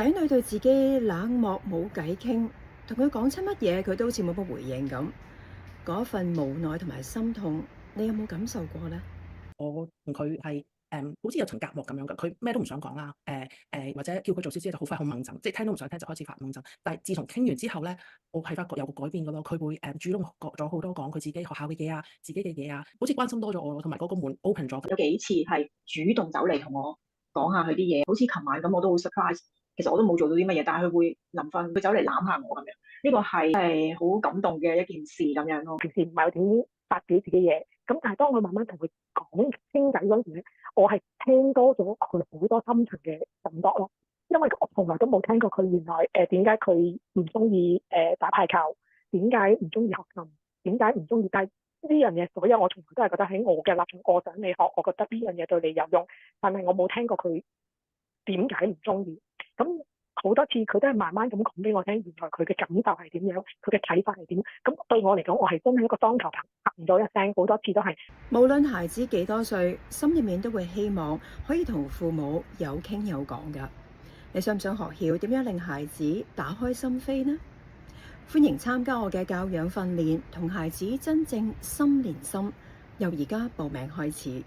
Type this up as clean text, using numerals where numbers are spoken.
仔女對自己冷漠冇偈傾，同佢講親乜嘢佢都好似冇乜回應咁，嗰份無奈同埋心痛，你有冇感受過呢？我同佢係好似有層隔膜咁樣嘅，佢咩都唔想講啦，或者叫佢做少少就好快好掹震，即係聽都唔想聽就開始發掹震。但係自從傾完之後咧，我係發覺有個改變嘅咯，佢會主動講咗好多講佢自己學校嘅嘢啊，自己嘅嘢啊，好似關心多咗我咯，同埋嗰個門 open 咗。有幾次係主動走嚟同我講下佢啲嘢，好似琴晚咁，我都好 surprise。其實我都冇做到啲乜嘢，但係佢會臨瞓，佢走嚟攬下我咁樣，呢個係好感動嘅一件事咁樣咯。平時唔係有點發表自己嘢，咁但係當我慢慢同佢講傾偈嗰陣時咧，我係聽多咗佢好多深層嘅感覺咯。因為我從來都冇聽過佢原來點解佢唔中意打排球，點解唔中意學琴，點解唔中意雞呢樣嘢，所有我從來都係覺得喺我嘅立場，我想你學，我覺得呢樣嘢對你有用，但係我冇聽過佢點解唔中意。咁好多次佢都係慢慢咁講俾我聽，原來佢嘅感受係點樣，佢嘅睇法係點。咁對我嚟講，我係真係一個當頭棒咗一聲，好多次都係。無論孩子幾多歲，心入面都會希望可以同父母有傾有講㗎。你想唔想學曉點樣令孩子打開心扉呢？歡迎參加我嘅教養訓練，同孩子真正心連心。由而家報名開始。